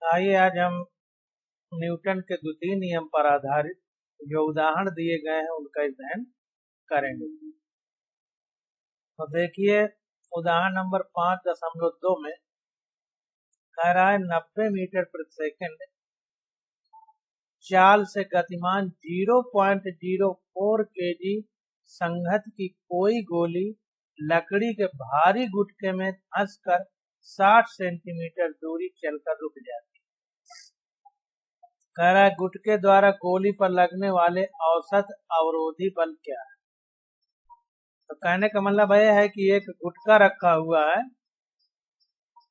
आइए आज हम न्यूटन के द्वितीय नियम पर आधारित जो उदाहरण दिए गए हैं उनका अध्ययन करेंगे। तो देखिए उदाहरण नंबर 5.2 में कह रहा है 90 मीटर प्रति सेकंड चाल से गतिमान 0.04 केजी संघत की कोई गोली लकड़ी के भारी गुटके में धंसकर 60 सेंटीमीटर दूरी चलकर रुक जाती है। कह रहा है गुटके द्वारा गोली पर लगने वाले औसत अवरोधी बल क्या है। तो कहने का मतलब यह है कि एक गुटका रखा हुआ है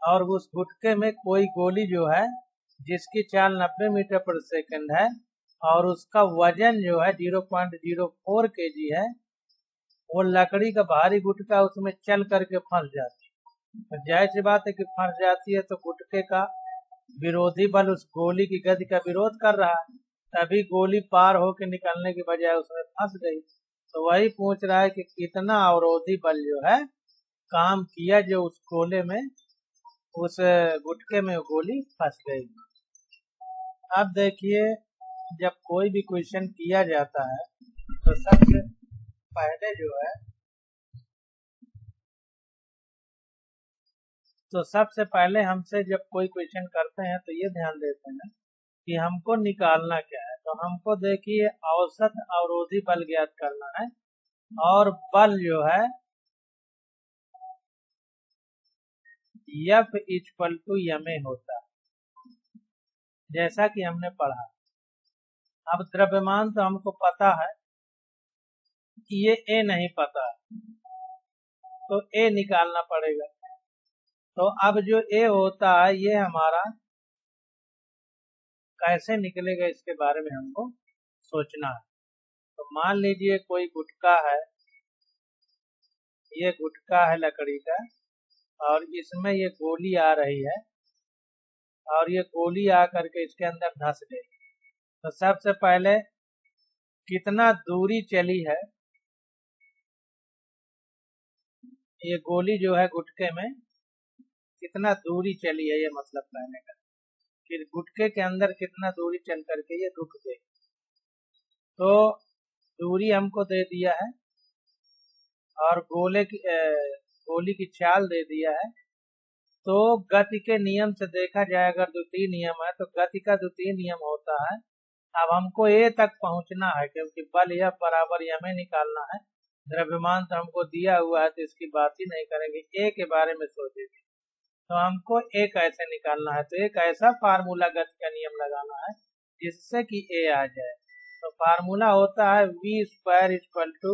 और उस गुटके में कोई गोली जो है जिसकी चाल 90 मीटर प्रति सेकंड है और उसका वजन जो है 0.04 केजी है, वो लकड़ी का भारी गुटका उसमें चल करके फंस जाती है। तो जाहिर सी बात है कि फंस जाती है तो गुटके का विरोधी बल उस गोली की गति का विरोध कर रहा है, तभी गोली पार होकर निकलने की बजाय उसमें फंस गई। तो वही पूछ रहा है कि कितना अवरोधी बल जो है काम किया जो उस गोले में उस गुटके में गोली फंस गई। अब देखिए जब कोई भी क्वेश्चन किया जाता है तो सबसे पहले हमसे जब कोई क्वेश्चन करते हैं तो ये ध्यान देते हैं कि हमको निकालना क्या है। तो हमको देखिए औसत अवरोधी बल ज्ञात करना है और बल जो है F इक्वल टू ma होता है, जैसा कि हमने पढ़ा। अब द्रव्यमान तो हमको पता है, ये A नहीं पता तो A निकालना पड़ेगा। तो अब जो A होता है ये हमारा कैसे निकलेगा इसके बारे में हमको सोचना है। तो मान लीजिए कोई गुटका है, ये गुटका है लकड़ी का और इसमें ये गोली आ रही है और ये गोली आ करके इसके अंदर धंस गई। तो सबसे पहले कितना दूरी चली है, ये गोली जो है गुटके में कितना दूरी चली है, ये मतलब कहने का। फिर गुटके के अंदर कितना दूरी चल करके ये रुक गई। तो दूरी हमको दे दिया है और गोली की चाल दे दिया है। तो गति के नियम से देखा जाए, अगर द्वितीय नियम है तो गति का द्वितीय नियम होता है। अब हमको ए तक पहुंचना है क्योंकि बल F बराबर ma निकालना है। द्रव्यमान तो हमको दिया हुआ है तो इसकी बात ही नहीं करेंगे, ए के बारे में सोचेंगे। तो हमको ए कैसे निकालना है, तो एक ऐसा फार्मूला गति का नियम लगाना है जिससे कि ए आ जाए। तो फार्मूला होता है v square equal to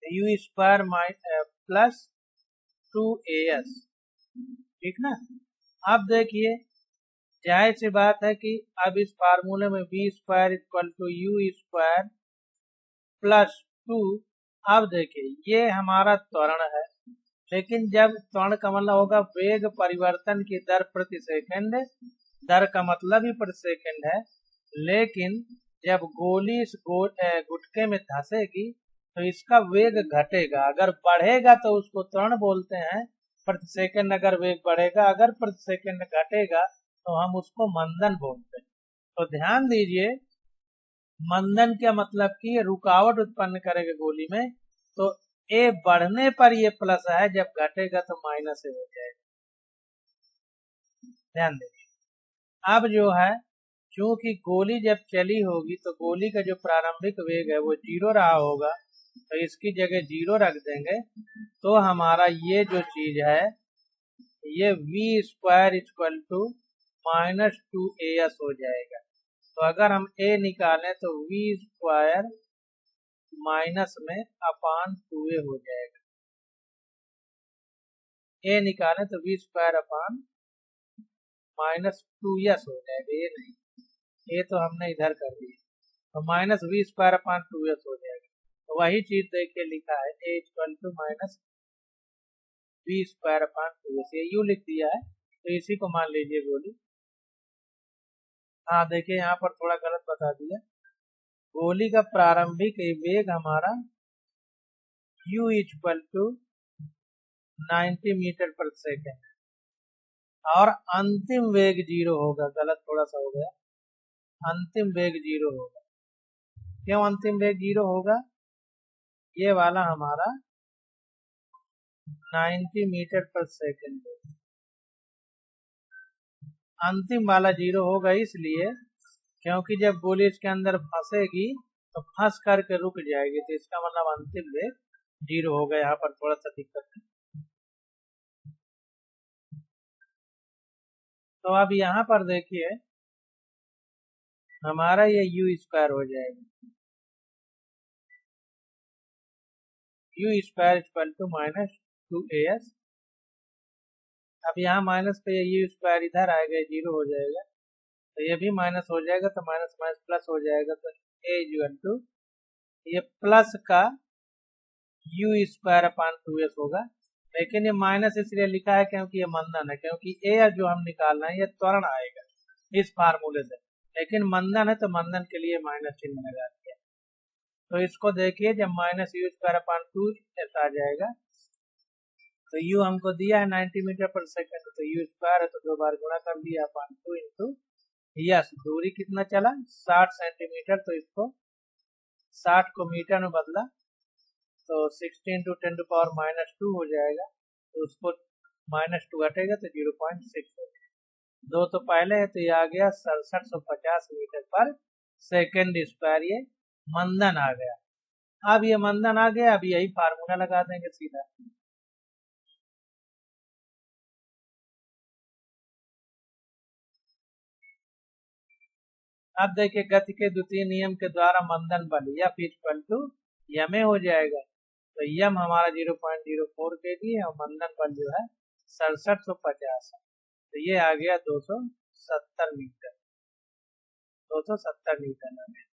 u square plus 2as, ठीक ना। अब देखिए जाहिर सी बात है कि अब इस फार्मूले में v square equal to u square plus 2। अब देखिए ये हमारा त्वरण है, लेकिन जब त्वरण का मतलब होगा वेग परिवर्तन की दर प्रति सेकंड, दर का मतलब ही प्रति सेकंड है। लेकिन जब गोली इस गुटके में धंसेगी तो इसका वेग घटेगा, अगर बढ़ेगा तो उसको त्वरण बोलते हैं प्रति सेकंड अगर वेग बढ़ेगा, अगर प्रति सेकंड घटेगा तो हम उसको मंदन बोलते हैं। तो ध्यान दीजिए मंदन क्या मतलब कि रुकावट उत्पन्न करेगा गोली में, तो ए बढ़ने पर ये प्लस है, जब घटेगा तो माइनस हो जाएगा। ध्यान दीजिए अब जो है क्योंकि गोली जब चली होगी तो गोली का जो प्रारंभिक वेग है वो 0 रहा होगा, तो इसकी जगह 0 रख देंगे। तो हमारा ये जो चीज है ये v square equal to -2as हो जाएगा। तो अगर हम a निकालें तो v स्क्वायर माइनस में अपान 2a हो जाएगा। a निकालें तो v स्क्वायर अपान -2s हो जाएगा। ये नहीं, ये तो हमने इधर कर दिया, तो minus v square upon 2s हो जाएगा। तो वही चीज देखिए लिखा है a equal to minus v square upon 2s, ये u लिख दिया है तो इसी को मान लीजिए गोली। हाँ देखिए यहाँ पर थोड़ा गलत बता दिया, गोली का प्रारंभिक वेग हमारा u इक्वल टू 90 मीटर प्रति सेकंड और अंतिम वेग 0 होगा। गलत थोड़ा सा हो गया, अंतिम वेग 0 होगा। क्यों अंतिम वेग 0 होगा? ये वाला हमारा 90 मीटर पर सेकंड है। अंतिम वाला 0 होगा इसलिए क्योंकि जब गोली इसके अंदर फंसेगी तो फंस करके रुक जाएगी, तो इसका मतलब अंतिम वेग 0 होगा। यहाँ पर थोड़ा सा दिक्कत है। तो अब यहाँ पर देखिए हमारा ये यू स्क्वायर हो जाएगा, you square equal to -2as। अब यहाँ माइनस पे यू स्क्वायर इधर आएगा, 0 हो जाएगा, तो ये भी माइनस हो जाएगा, तो माइनस माइनस प्लस हो जाएगा, तो a इक्वल टू ये प्लस का यू स्क्वायर अपान 2s होगा। लेकिन ये माइनस इसलिए लिखा है क्योंकि ये मंदन है, क्योंकि ए जो हम निकालना है ये त्वरण आएगा इस फार्मूले से, लेकिन मंदन है तो मंदन के लिए माइनस चिन्ह लगा दिया। तो इसको देखिए जब minus you square upon 2s आ जाएगा, तो यू हमको दिया है 90 मीटर पर सेकंड, तो यू स्क्वायर है तो 2 बार गुणा कर दिया अपान 2 इंटू यस। दूरी कितना चला? 60 सेंटीमीटर, तो इसको 60 को मीटर में बदला तो 60 इंटू 10⁻⁻2 हो जाएगा, तो उसको -2 हटेगा तो 0.6 हो जाएगा। 2 तो पहले है तो ये आ गया 6750 मीटर पर सेकंड स्क्वायर। ये मंदन आ गया। अब ये मंदन आ गया, अब यही फार्मूला लगा देंगे सीधा। अब देखिए गति के द्वितीय नियम के द्वारा मंदन बल या इक्वल टू यमे हो जाएगा, तो यम हमारा 0.04 kg है और मंदन बल जो है 6750 है, तो ये आ गया 270 मीटर, 270 मीटर आ गया।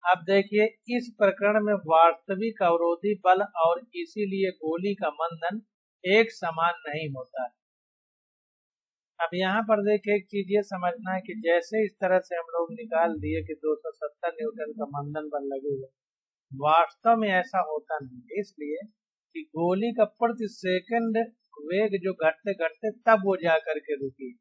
अब देखिए इस प्रकरण में वास्तविक अवरोधी बल और इसीलिए गोली का मंदन एक समान नहीं होता है। अब यहाँ पर देखिए एक चीज ये समझना है कि जैसे इस तरह से हम लोग निकाल दिए कि 270 न्यूटन का मंदन बल लगेगा, वास्तव में ऐसा होता नहीं, इसलिए कि गोली का प्रति सेकंड वेग जो घटते घटते तब वो जा करके रुकी,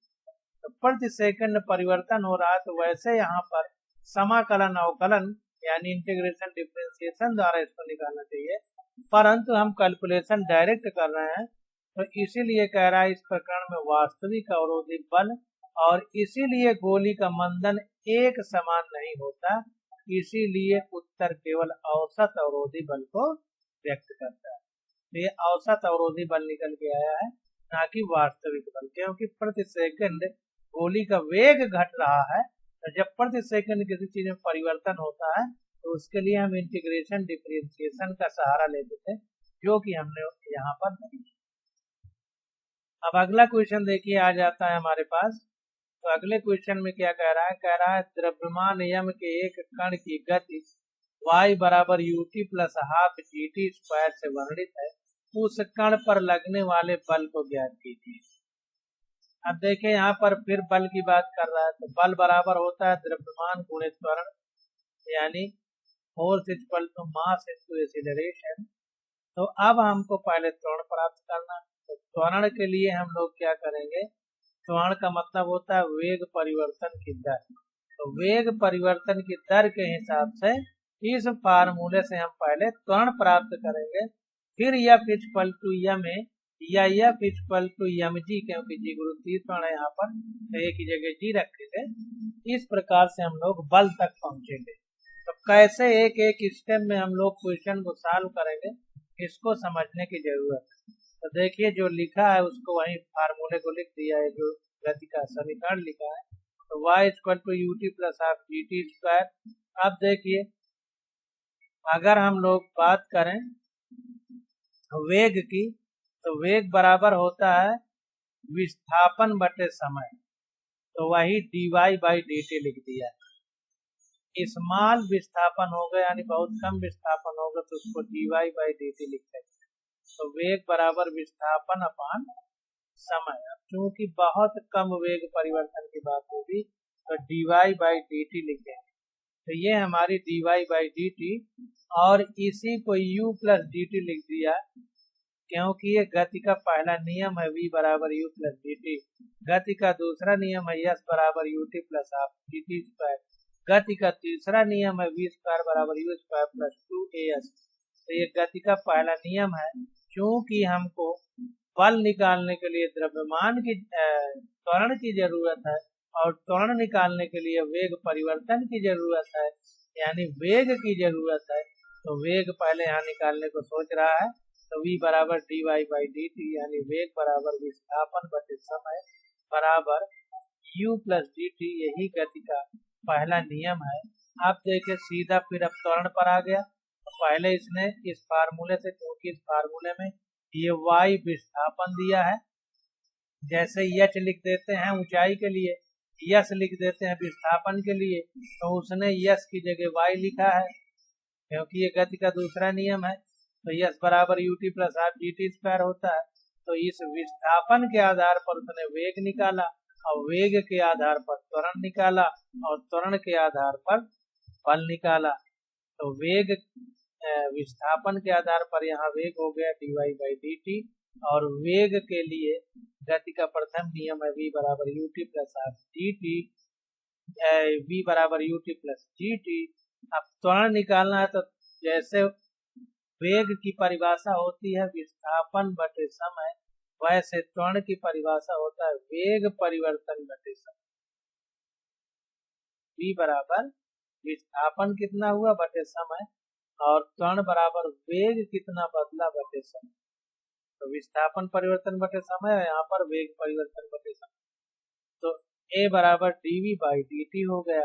तो प्रति सेकंड परिवर्तन हो रहा है, तो वैसे यहाँ पर समाकलन अवकलन यानी इंटीग्रेशन डिफरेंशिएशन द्वारा इसको निकालना चाहिए, परंतु हम कैलकुलेशन डायरेक्ट कर रहे हैं, तो इसीलिए कह रहा है इस प्रकरण में वास्तविक अवरोधी बल और इसीलिए गोली का मंदन एक समान नहीं होता, इसीलिए उत्तर केवल औसत अवरोधी बल को व्यक्त करता है। तो ये औसत अवरोधी बल निकल के आया है, ना कि वास्तविक बल, क्योंकि प्रति सेकंड गोली का वेग घट रहा है, तो जब प्रति सेकंड किसी चीज में परिवर्तन होता है तो उसके लिए हम इंटीग्रेशन डिफरेंशिएशन का सहारा लेते थे, जो कि हमने यहाँ पर नहीं। अब अगला क्वेश्चन देखिए आ जाता है हमारे पास। तो अगले क्वेश्चन में क्या कह रहा है? कह रहा है द्रव्यमान यम के एक कण की गति y बराबर ut plus half gt square से वर्णित है, उस कण पर लगने वाले बल को ज्ञात कीजिए। अब देखिए यहाँ पर फिर बल की बात कर रहा है, तो बल बराबर होता है द्रव्यमान गुणित त्वरण, यानी force equal to mass into acceleration. तो अब हमको पहले त्वरण प्राप्त करना, तो त्वरण के लिए हम लोग क्या करेंगे? त्वरण का मतलब होता है वेग परिवर्तन की दर, तो वेग परिवर्तन की दर के हिसाब से इस फार्मूले से हम पहले त्वरण प्राप्त करेंगे, फिर एफ इक्वल टू यम ए या एफ इक्वल टू यम जी, क्योंकि जी गुरुत्वीय त्वरण है यहाँ पर, तो एक ही जगह जी रखे थे। इस प्रकार से हम लोग बल तक पहुंचेंगे। तो कैसे एक एक स्टेप में हम लोग क्वेश्चन को सॉल्व करेंगे, इसको समझने की जरूरत है। तो देखिए जो लिखा है उसको वही फार्मूले को लिख दिया है, जो गति का समीकरण लिखा है, तो y equal to u t plus half g t square. अब देखिए अगर हम लोग बात करें वेग की, तो वेग बराबर होता है विस्थापन बटे समय, तो वही dy बाई डी टी लिख दिया। स्मॉल विस्थापन होगा यानी बहुत कम विस्थापन होगा तो उसको dy बाई डी टी लिख सकते हैं। तो वेग बराबर विस्थापन अपान समय। क्योंकि बहुत कम वेग परिवर्तन की बात होगी तो dy बाई डी टी लिखेंगे, तो ये हमारी dy बाई डी टी, और इसी को u प्लस डी टी लिख दिया, क्योंकि ये गति का पहला नियम है v बराबर u प्लस डी टी। गति का दूसरा नियम है s बराबर u t plus half D T square. गति का तीसरा नियम है v स्क्वायर बराबर u स्क्वायर प्लस 2as। तो ये गति का पहला नियम है। क्योंकि हमको बल निकालने के लिए द्रव्यमान की त्वरण की जरूरत है और त्वरण निकालने के लिए वेग परिवर्तन की जरूरत है, यानी वेग की जरूरत है। तो वेग पहले यहाँ निकालने को सोच रहा है। तो v बराबर dy बाई डी टी, यानी वेग बराबर विस्थापन बटे समय बराबर u प्लस डी टी। यही गति का पहला नियम है। अब देखिए सीधा फिर अब त्वरण पर आ गया। तो पहले इसने इस फार्मूले से, क्योंकि इस फार्मूले में ये y विस्थापन दिया है, जैसे h लिख देते हैं ऊंचाई के लिए, यस लिख देते हैं विस्थापन के लिए, तो उसने यस की जगह y लिखा है, क्योंकि ये गति का दूसरा नियम है। तो यस बराबर you t plus half g t square होता है। तो इस विस्थापन के आधार पर उसने वेग निकाला और वेग के आधार पर त्वरण निकाला और त्वरण के आधार पर बल निकाला। तो वेग विस्थापन के आधार पर यहाँ वेग हो गया dy बाई डी टी, और वेग के लिए गति का प्रथम नियम है v बराबर you t plus half g T, v बराबर you t plus G T. अब त्वरण निकालना है, तो जैसे वेग की परिभाषा होती है विस्थापन बटे समय, वैसे त्वरण की परिभाषा होता है वेग परिवर्तन बटे समय। v बराबर विस्थापन कितना हुआ बटे समय, और त्वरण बराबर वेग कितना बदला बटे समय। तो विस्थापन परिवर्तन बटे समय और यहाँ पर वेग परिवर्तन बटे समय। तो a बराबर dv बाई dt हो गया।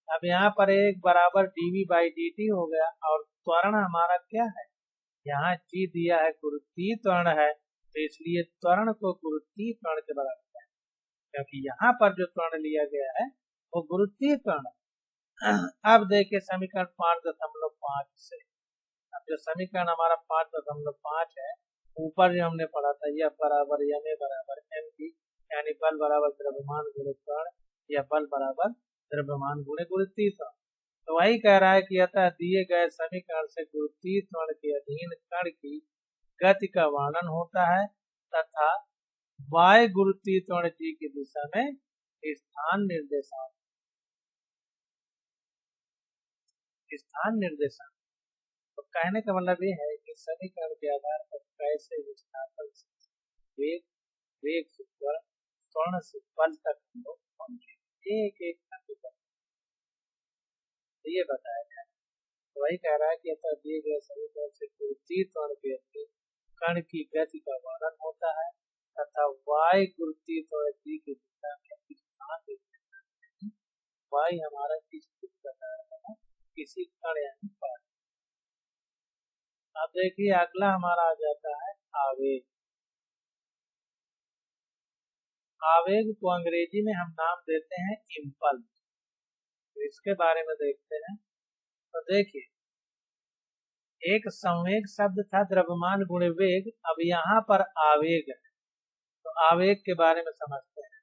अब यहाँ पर एक बराबर dv बाई dt हो गया, और त्वरण हमारा क्या है, यहाँ g दिया है गुरुत्वीय त्वरण है, तो इसलिए त्वरण को गुरुत्वीय त्वरण के बराबर है, क्योंकि यहाँ पर जो त्वरण लिया गया है वो गुरुत्वीय त्वरण है। अब देखिए समीकरण 5.5 से, अब जो समीकरण हमारा 5.5 है, ऊपर जो हमने पढ़ा था यह बराबर ma बराबर mg, यानी बल बराबर द्रव्यमान गुणे त्वरण या बल बराबर द्रव्यमान गुणे गुरुत्वीय त्वरण। तो वही कह रहा है कि अतः दिए गए समीकरण से गुरुत्वीय त्वरण के अधीन कण की गति का वर्णन होता है तथा y गुरुत्वीय त्वरण g की दिशा में स्थान निर्देशांक। तो कहने का मतलब ये है कि समीकरण के आधार पर कैसे विस्थापन से वेग, वेग से त्वरण, त्वरण से बल तक हम लोग पहुंचे, एक एक करके ये बताया जाए। तो वही कह रहा है कि अतः दिए गए समीकरण से गुरुत्वीय त्वरण के अधीन कण की गति का वर्णन होता है तथा y गुरुत्वीय त्वरण g की दिशा में स्थान निर्देशांक, y हमारा किस दिशा बता रहा है, किसी कण यानी पर। अब देखिए अगला हमारा आ जाता है आवेग। आवेग को अंग्रेजी में हम नाम देते हैं इम्पल्स। तो इसके बारे में देखते हैं। तो देखिए एक संवेग शब्द था द्रव्यमान गुणे वेग, अब यहाँ पर आवेग है, तो आवेग के बारे में समझते हैं।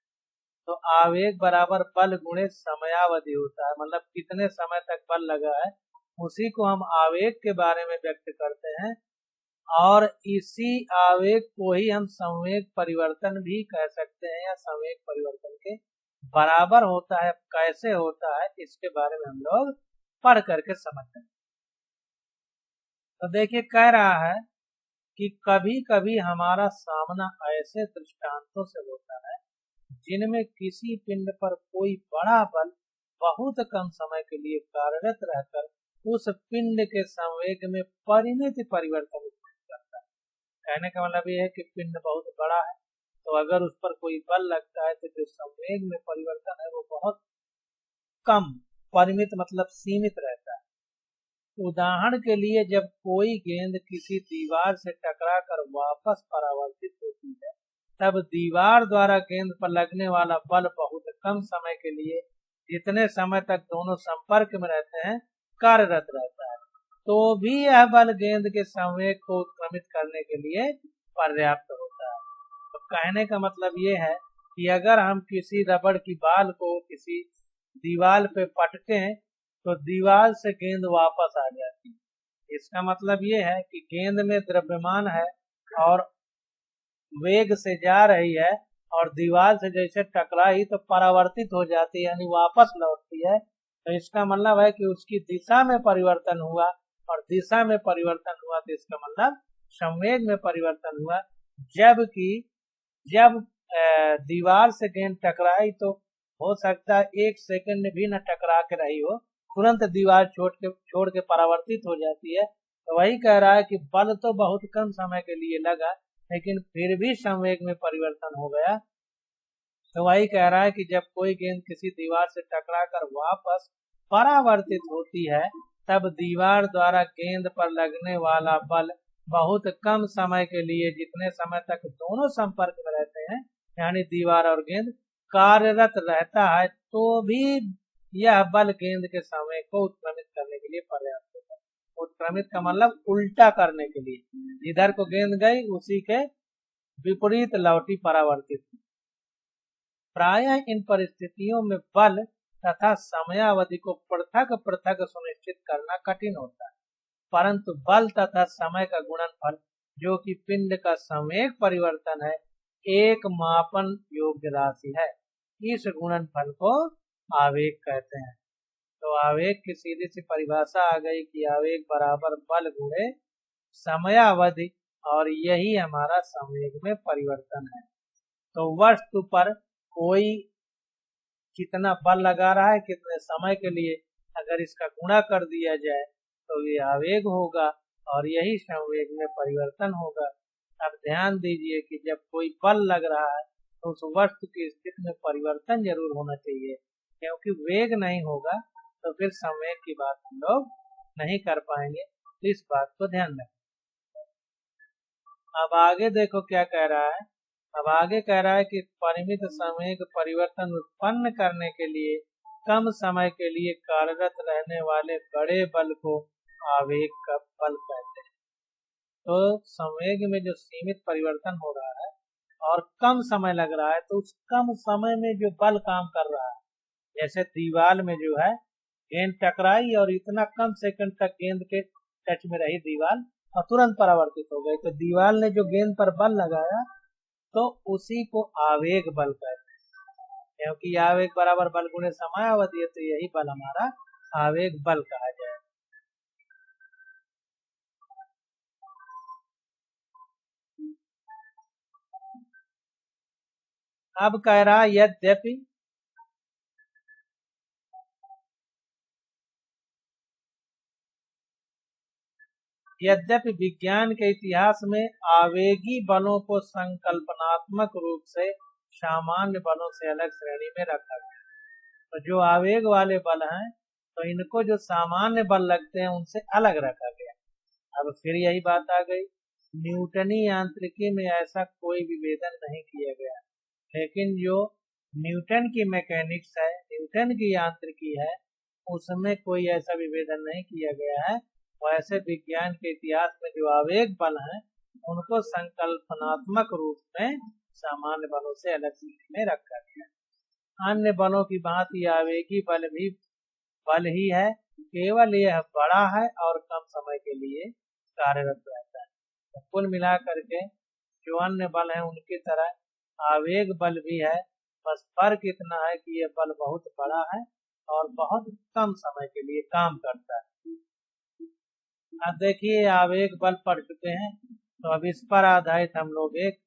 तो आवेग बराबर बल गुणे समयावधि होता है, मतलब कितने समय तक बल लगा है, उसी को हम आवेग के बारे में व्यक्त करते हैं। और इसी आवेग को ही हम संवेग परिवर्तन भी कह सकते हैं, या संवेग परिवर्तन के बराबर होता है। कैसे होता है इसके बारे में हम लोग पढ़ करके समझते हैं। तो देखिए कह रहा है कि कभी कभी हमारा सामना ऐसे दृष्टांतों से होता है जिनमें किसी पिंड पर कोई बड़ा बल बहुत कम समय के लिए कार्यरत रहकर उस पिंड के संवेग में परिमित परिवर्तन करता है। कहने का मतलब ये है कि पिंड बहुत बड़ा है, तो अगर उस पर कोई बल लगता है तो जो संवेग में परिवर्तन है वो बहुत कम, परिमित मतलब सीमित रहता है। उदाहरण के लिए जब कोई गेंद किसी दीवार से टकराकर वापस परावर्तित होती है, तब दीवार द्वारा गेंद पर लगने वाला बल बहुत कम समय के लिए, जितने समय तक दोनों संपर्क में रहते हैं, कार्यरत रहता है, तो भी यह बल गेंद के संवेग को उत्क्रमित करने के लिए पर्याप्त होता है। तो कहने का मतलब ये है कि अगर हम किसी रबड़ की बाल को किसी दीवार पे पटकें तो दीवार से गेंद वापस आ जाती है, इसका मतलब ये है कि गेंद में द्रव्यमान है और वेग से जा रही है और दीवार से जैसे टकराई तो परावर्तित हो जाती है, यानी वापस लौटती है। तो इसका मतलब है कि उसकी दिशा में परिवर्तन हुआ, और दिशा में परिवर्तन हुआ तो इसका मतलब संवेग में परिवर्तन हुआ। जबकि जब दीवार से गेंद टकराई तो हो सकता है 1 सेकंड भी न टकरा के रही हो, तुरंत दीवार छोड़ के परावर्तित हो जाती है। तो वही कह रहा है कि बल तो बहुत कम समय के लिए लगा, लेकिन फिर भी संवेग में परिवर्तन हो गया। तो वही कह रहा है कि जब कोई गेंद किसी दीवार से टकराकर वापस परावर्तित होती है, तब दीवार द्वारा गेंद पर लगने वाला बल बहुत कम समय के लिए, जितने समय तक दोनों संपर्क में रहते हैं, यानी दीवार और गेंद, कार्यरत रहता है, तो भी यह बल गेंद के संवेग को उत्क्रमित करने के लिए पर्याप्त होता है। उत्क्रमित का मतलब उल्टा करने के लिए, जिधर को गेंद गई उसी के विपरीत लौटी, परावर्तित। प्रायः इन परिस्थितियों में बल तथा समयावधि को पृथक पृथक सुनिश्चित करना कठिन होता है, परंतु बल तथा समय का गुणनफल, जो कि पिंड का संवेग परिवर्तन है, एक मापन योग्य राशि है। इस गुणनफल को आवेग कहते हैं। तो आवेग की सीधी सी परिभाषा आ गई कि आवेग बराबर बल गुणे समयावधि, और यही हमारा संवेग में परिवर्तन है। तो वस्तु पर कोई कितना बल लगा रहा है, कितने समय के लिए, अगर इसका गुणा कर दिया जाए तो ये आवेग होगा, और यही संवेग में परिवर्तन होगा। अब ध्यान दीजिए कि जब कोई बल लग रहा है तो उस वस्तु की स्थिति में परिवर्तन जरूर होना चाहिए, क्योंकि वेग नहीं होगा तो फिर संवेग की बात हम लोग नहीं कर पाएंगे। तो इस बात को ध्यान रखें। अब आगे देखो क्या कह रहा है। अब आगे कह रहा है कि परिमित संवेग परिवर्तन उत्पन्न करने के लिए कम समय के लिए कार्यरत रहने वाले बड़े बल को आवेग का बल कहते हैं। तो संवेग में जो सीमित परिवर्तन हो रहा है और कम समय लग रहा है, तो उस कम समय में जो बल काम कर रहा है, जैसे दीवार में जो है गेंद टकराई और इतना कम सेकंड तक गेंद के टच में रही दीवार और तुरंत परावर्तित हो गई, तो दीवार ने जो गेंद पर बल लगाया तो उसी को आवेग बल कहते हैं, क्योंकि आवेग बराबर बल गुणे समयावधि है, तो यही बल हमारा आवेग बल कहा जाए। अब कह रहा यद्यपि विज्ञान के इतिहास में आवेगी बलों को संकल्पनात्मक रूप से सामान्य बलों से अलग श्रेणी में रखा गया। तो जो आवेग वाले बल हैं, तो इनको जो सामान्य बल लगते हैं उनसे अलग रखा गया। अब फिर यही बात आ गई, न्यूटनी यांत्रिकी में ऐसा कोई विभेदन नहीं किया गया, लेकिन जो न्यूटन की मैकेनिक्स है, न्यूटन की यांत्रिकी है, उसमें कोई ऐसा विभेदन नहीं किया गया है। वैसे विज्ञान के इतिहास में जो आवेग बल हैं, उनको संकल्पनात्मक रूप में सामान्य बलों से अलग श्रेणी में रखा गया। अन्य बलों की भांति आवेगी बल भी बल ही है, केवल यह बड़ा है और कम समय के लिए कार्यरत रहता है। तो कुल मिलाकर के जो अन्य बल है उनकी तरह आवेग बल भी है, बस फर्क इतना है कि यह बल बहुत बड़ा है और बहुत कम समय के लिए काम करता है। अब देखिए आवेग बल पढ़ चुके हैं, तो अब इस पर आधारित हम लोग एक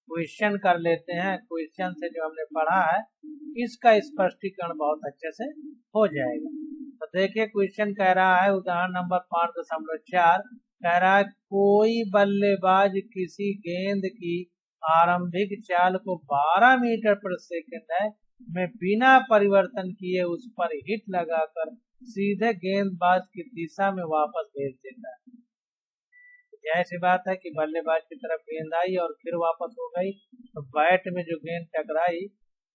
क्वेश्चन कर लेते हैं। क्वेश्चन से जो हमने पढ़ा है इसका स्पष्टीकरण बहुत अच्छे से हो जाएगा। तो देखिए क्वेश्चन कह रहा है, उदाहरण नंबर 5.4 कह रहा है, कोई बल्लेबाज किसी गेंद की आरंभिक चाल को 12 मीटर प्रति सेकंड में बिना परिवर्तन किए उस पर हिट लगाकर सीधे गेंदबाज की दिशा में वापस भेज देता है। जैसी बात है कि बल्लेबाज की तरफ गेंद आई और फिर वापस हो गई, तो बैट में जो गेंद टकराई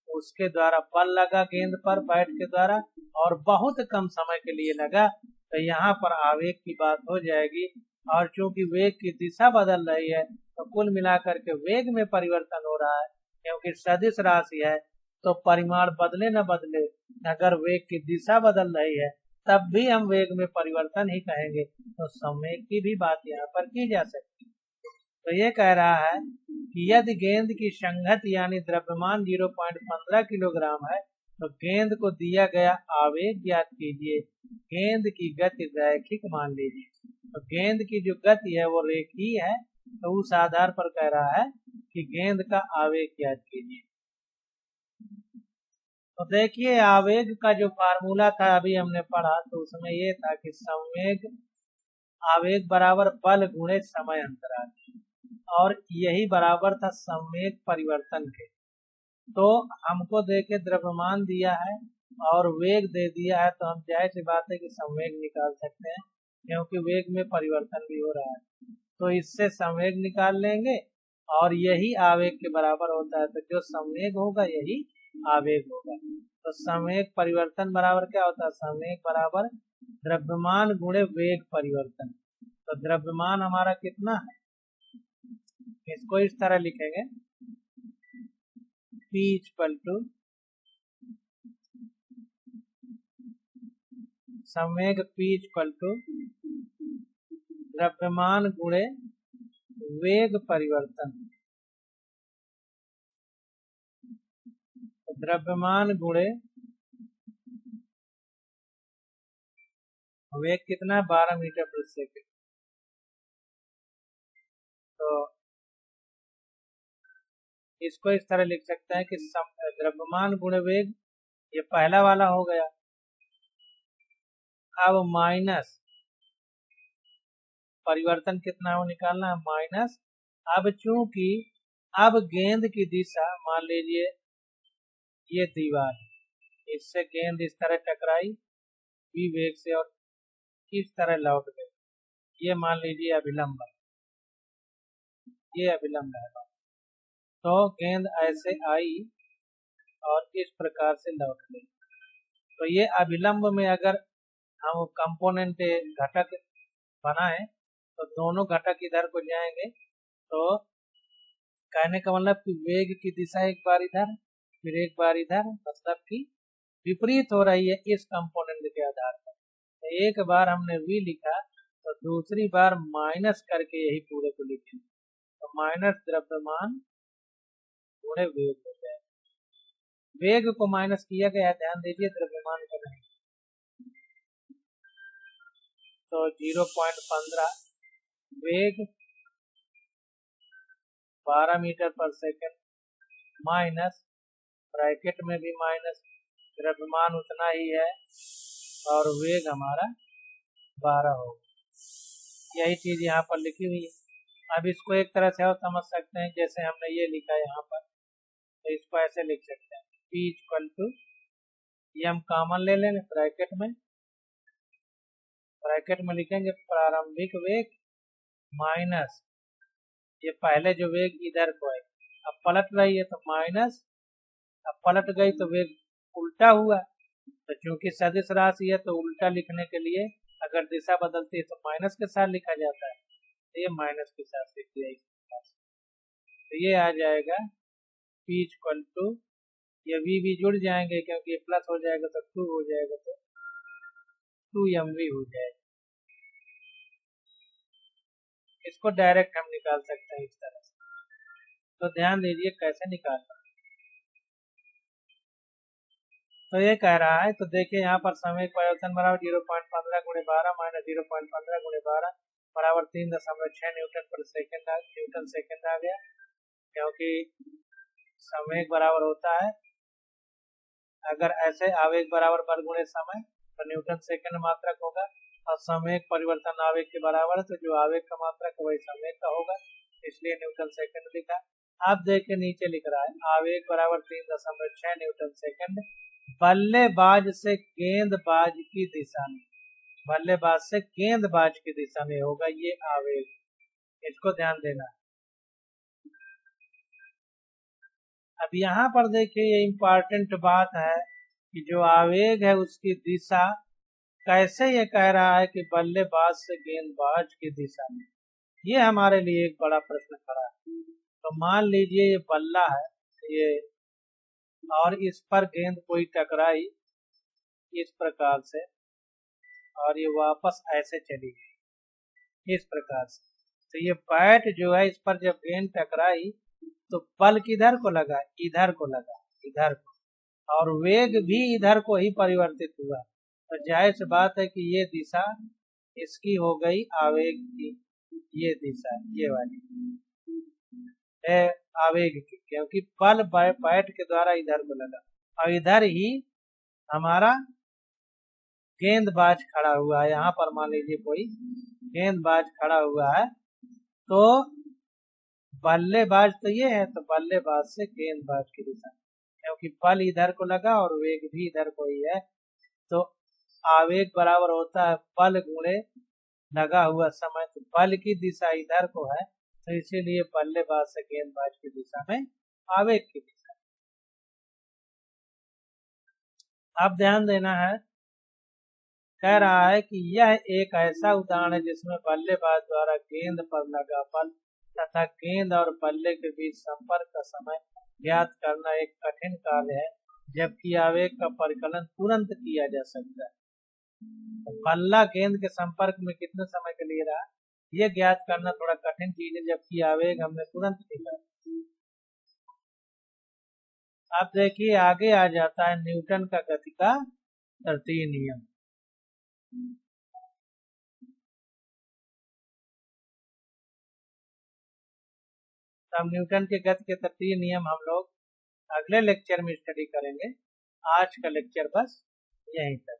उसके द्वारा बल लगा गेंद पर बैट के द्वारा, और बहुत कम समय के लिए लगा, तो यहाँ पर आवेग की बात हो जाएगी। और चूंकि वेग की दिशा बदल रही है, तो कुल मिलाकर के वेग में परिवर्तन हो रहा है, क्योंकि सदिश राशि है तो परिमाण बदले न बदले, अगर वेग की दिशा बदल रही है तब भी हम वेग में परिवर्तन ही कहेंगे। तो संवेग की भी बात यहाँ पर की जा सकती है। तो ये कह रहा है कि यदि गेंद की संगत यानी द्रव्यमान 0.15 किलोग्राम है तो गेंद को दिया गया आवेग ज्ञात कीजिए। गेंद की गति रैखिक मान लीजिए। तो गेंद की जो गति है वो रेखीय है, तो उस आधार पर कह रहा है कि गेंद का आवेग ज्ञात कीजिए। तो देखिए आवेग का जो फार्मूला था अभी हमने पढ़ा, तो उसमें ये था कि संवेग आवेग बराबर बल गुणे समय अंतराल, और यही बराबर था संवेग परिवर्तन के। तो हमको देखे द्रव्यमान दिया है और वेग दे दिया है, तो हम जाहिर सी बात है कि संवेग निकाल सकते हैं, क्योंकि वेग में परिवर्तन भी हो रहा है। तो इससे संवेग निकाल लेंगे और यही आवेग के बराबर होता है। तो जो संवेग होगा यही आवेग होगा। तो संवेग परिवर्तन बराबर क्या होता है? संवेग बराबर द्रव्यमान गुणे वेग परिवर्तन। तो द्रव्यमान हमारा कितना है, इसको इस तरह लिखेंगे, P इक्वल टू संवेग P इक्वल टू द्रव्यमान गुणे वेग परिवर्तन। द्रव्यमान गुणे वेग कितना? 12 मीटर प्रति सेकंड। तो इसको इस तरह लिख सकते हैं कि द्रव्यमान गुणे वेग, ये पहला वाला हो गया। अब माइनस परिवर्तन कितना है वो निकालना है, माइनस। अब चूंकि अब गेंद की दिशा, मान लीजिए ये दीवार, इससे गेंद इस तरह टकराई v वेग से और इस तरह लौट गई, ये मान लीजिए अभिलंब, ये अभिलंब है। तो गेंद ऐसे आई और इस प्रकार से लौट गई। तो ये अभिलंब में अगर हम कंपोनेंट घटक बनाएं तो दोनों घटक इधर को जाएंगे। तो कहने का मतलब कि वेग की दिशा एक बार इधर फिर एक बार इधर, मतलब कि विपरीत हो रही है इस कंपोनेंट के आधार पर। तो एक बार हमने v लिखा तो दूसरी बार माइनस करके यही पूरे को लिखेंगे। तो माइनस द्रव्यमान गुणे वेग हो जाएगा। वेग को माइनस किया गया, ध्यान दीजिए, द्रव्यमान को नहीं। तो 0.15 वेग 12 मीटर पर सेकंड माइनस, ब्रैकेट में भी माइनस, द्रव्यमान उतना ही है और वेग हमारा 12 होगा। यही चीज यहाँ पर लिखी हुई है। अब इसको एक तरह से और समझ सकते हैं, जैसे हमने ये लिखा है यहाँ पर, तो इसको ऐसे लिख सकते हैं, P इक्वल टू, ये हम कॉमन ले लेंगे ब्रैकेट में लिखेंगे प्रारंभिक वेग माइनस, ये पहले जो वेग इधर को है, अब पलट रही है तो माइनस, अब पलट गई तो वेग उल्टा हुआ। तो चूंकि सदिश राशि है तो उल्टा लिखने के लिए अगर दिशा बदलती है तो माइनस के साथ लिखा जाता है, तो ये माइनस के साथ लिख दिया इस प्रकार से। तो ये आ जाएगा P इक्वल टू, ये v जुड़ जाएंगे क्योंकि ये प्लस हो जाएगा तो 2 हो जाएगा, तो 2mv हो जाएगा। इसको डायरेक्ट हम निकाल सकते हैं इस तरह से। तो ध्यान दीजिए कैसे निकालना। तो ये कह रहा है, तो देखिए यहाँ पर संवेग परिवर्तन बराबर 0.15 गुणे 12 माइनस 0.15 गुणे 12 बराबर 3.6 न्यूटन सेकंड आ गया, क्योंकि संवेग बराबर होता है, अगर ऐसे आवेग बराबर बल गुणे समय तो न्यूटन सेकंड मात्रक होगा, और संवेग परिवर्तन आवेग के बराबर है, तो जो आवेग का मात्रक है वही संवेग का होगा, इसलिए न्यूटन सेकंड लिखा। अब देखिए नीचे लिख रहा है आवेग बराबर 3.6 न्यूटन सेकंड बल्लेबाज से गेंदबाज की दिशा में, बल्लेबाज से गेंदबाज की दिशा में होगा ये आवेग, इसको ध्यान देना। अब यहाँ पर देखिए ये इम्पोर्टेंट बात है कि जो आवेग है उसकी दिशा कैसे, ये कह रहा है कि बल्लेबाज से गेंदबाज की दिशा में, ये हमारे लिए एक बड़ा प्रश्न खड़ा है। तो मान लीजिए ये बल्ला है ये, और इस पर गेंद कोई टकराई इस प्रकार से, और ये वापस ऐसे चली गई इस प्रकार से। तो ये बैट जो है, इस पर जब गेंद टकराई तो बल किधर को लगा, इधर को लगा, इधर को, और वेग भी इधर को ही परिवर्तित हुआ। तो जाहिर सी बात है कि ये दिशा इसकी हो गई आवेग की, ये दिशा ये वाली है आवेग की, क्योंकि बल बैट के द्वारा इधर को लगा और इधर ही हमारा गेंदबाज खड़ा हुआ है। यहाँ पर मान लीजिए कोई गेंदबाज खड़ा हुआ है, तो बल्लेबाज तो ये है, तो बल्लेबाज से गेंदबाज की दिशा, क्योंकि बल इधर को लगा और वेग भी इधर को ही है, तो आवेग बराबर होता है बल गुणे लगा हुआ समय। तो बल की दिशा इधर को है, तो इसीलिए बल्लेबाज से गेंदबाज की दिशा में आवेग की दिशा। अब ध्यान देना है, कह रहा है कि यह एक ऐसा उदाहरण है जिसमें बल्लेबाज द्वारा गेंद पर लगा बल तथा गेंद और बल्ले के बीच संपर्क का समय ज्ञात करना एक कठिन कार्य है, जबकि आवेग का परिकलन तुरंत किया जा सकता है। तो बल्ला गेंद के संपर्क में कितने समय के लिए रहा, ये ज्ञात करना थोड़ा कठिन चीज है, जबकि आवेग हमने तुरंत निकाला। अब देखिए आगे आ जाता है न्यूटन का गति का तृतीय नियम। तब न्यूटन के गति के तृतीय नियम हम लोग अगले लेक्चर में स्टडी करेंगे। आज का लेक्चर बस यहीं तक।